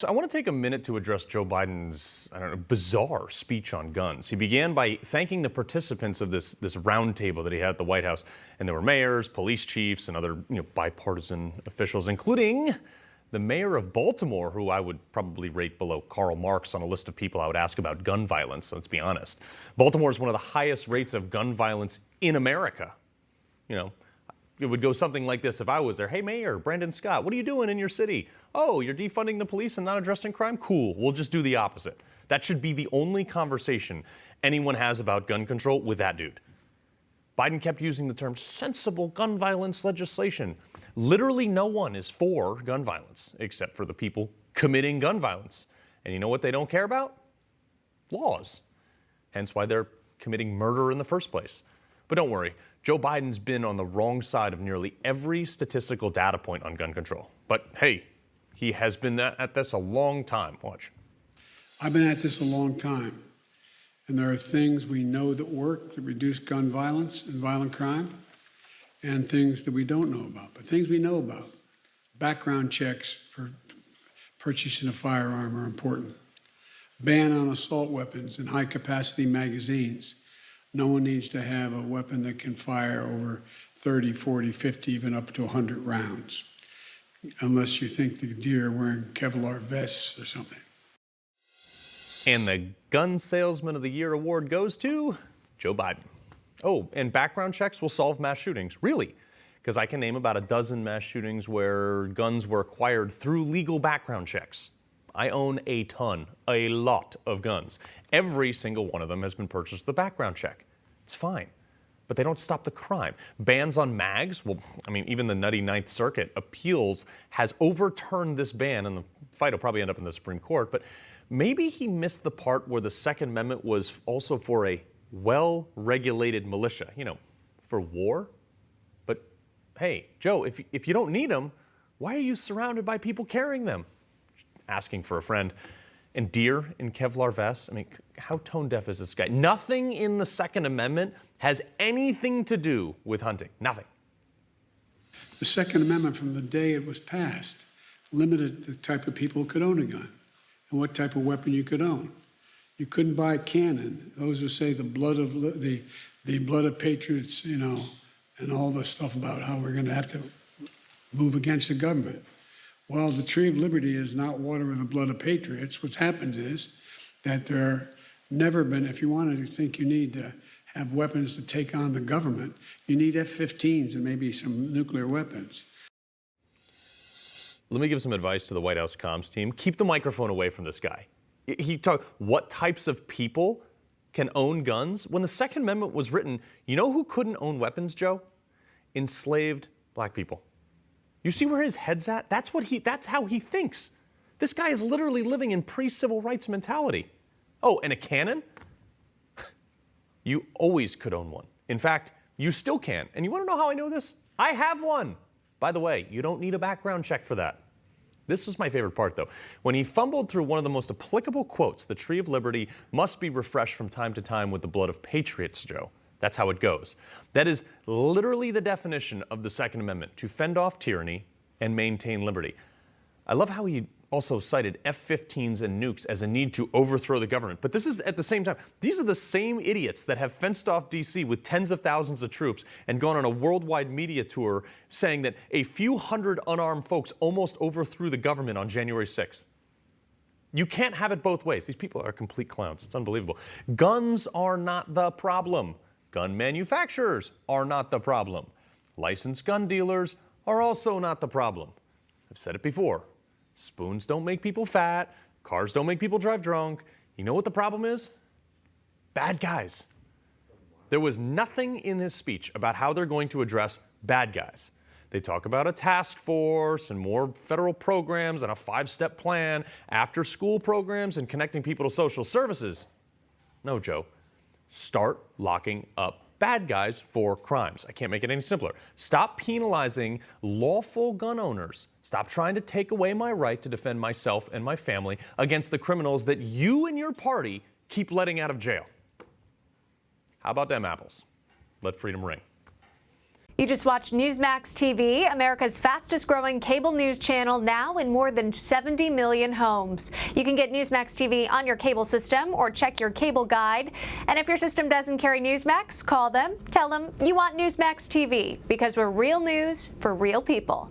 So I want to take a minute to address Joe Biden's, bizarre speech on guns. He began by thanking the participants of this roundtable that he had at the White House, and there were mayors, police chiefs, and other bipartisan officials, including the mayor of Baltimore, who I would probably rate below Karl Marx on a list of people I would ask about gun violence. Let's be honest. Baltimore is one of the highest rates of gun violence in America. It would go something like this if I was there. Hey, Mayor Brandon Scott, what are you doing in your city? Oh, you're defunding the police and not addressing crime? Cool. We'll just do the opposite. That should be the only conversation anyone has about gun control with that dude. Biden kept using the term sensible gun violence legislation. Literally no one is for gun violence except for the people committing gun violence. And you know what they don't care about? Laws. Hence why they're committing murder in the first place. But don't worry, Joe Biden's been on the wrong side of nearly every statistical data point on gun control. But hey, he has been at this a long time. Watch. I've been at this a long time, and there are things we know that work that reduce gun violence and violent crime, and things that we don't know about. But things we know about, background checks for purchasing a firearm are important. Ban on assault weapons and high-capacity magazines. No one needs to have a weapon that can fire over 30, 40, 50, even up to 100 rounds, unless you think the deer are wearing Kevlar vests or something. And the Gun Salesman of the Year award goes to Joe Biden. Oh, and background checks will solve mass shootings. Really? Because I can name about a dozen mass shootings where guns were acquired through legal background checks. I own a lot of guns. Every single one of them has been purchased with a background check. It's fine, but they don't stop the crime. Bans on mags, even the nutty Ninth Circuit appeals has overturned this ban, and the fight will probably end up in the Supreme Court, but maybe he missed the part where the Second Amendment was also for a well-regulated militia, for war. But hey, Joe, if you don't need them, why are you surrounded by people carrying them? Asking for a friend. And deer in Kevlar vests, how tone deaf is this guy? Nothing in the Second Amendment has anything to do with hunting. Nothing. The Second Amendment, from the day it was passed, limited the type of people who could own a gun and what type of weapon you could own. You couldn't buy a cannon. Those who say the blood of patriots, and all the stuff about how we're going to have to move against the government. Well, the tree of liberty is not water with the blood of patriots. What's happened is that there never been, if you wanted to think you need to have weapons to take on the government, you need F-15s and maybe some nuclear weapons. Let me give some advice to the White House comms team. Keep the microphone away from this guy. He talked, what types of people can own guns? When the Second Amendment was written, you know who couldn't own weapons, Joe? Enslaved black people. You see where his head's at? That's how he thinks. This guy is literally living in pre-civil rights mentality. Oh, and a cannon? You always could own one. In fact, you still can. And you want to know how I know this? I have one. By the way, you don't need a background check for that. This was my favorite part, though. When he fumbled through one of the most applicable quotes, the tree of liberty must be refreshed from time to time with the blood of patriots, Joe. That's how it goes. That is literally the definition of the Second Amendment, to fend off tyranny and maintain liberty. I love how he also cited F-15s and nukes as a need to overthrow the government. But this is, at the same time, these are the same idiots that have fenced off D.C. with tens of thousands of troops and gone on a worldwide media tour saying that a few hundred unarmed folks almost overthrew the government on January 6th. You can't have it both ways. These people are complete clowns. It's unbelievable. Guns are not the problem. Gun manufacturers are not the problem. Licensed gun dealers are also not the problem. I've said it before. Spoons don't make people fat. Cars don't make people drive drunk. You know what the problem is? Bad guys. There was nothing in his speech about how they're going to address bad guys. They talk about a task force and more federal programs and a 5-step plan, after-school programs and connecting people to social services. No, Joe. Start locking up bad guys for crimes. I can't make it any simpler. Stop penalizing lawful gun owners. Stop trying to take away my right to defend myself and my family against the criminals that you and your party keep letting out of jail. How about them apples? Let freedom ring. You just watched Newsmax TV, America's fastest growing cable news channel, now in more than 70 million homes. You can get Newsmax TV on your cable system or check your cable guide. And if your system doesn't carry Newsmax, call them, tell them you want Newsmax TV, because we're real news for real people.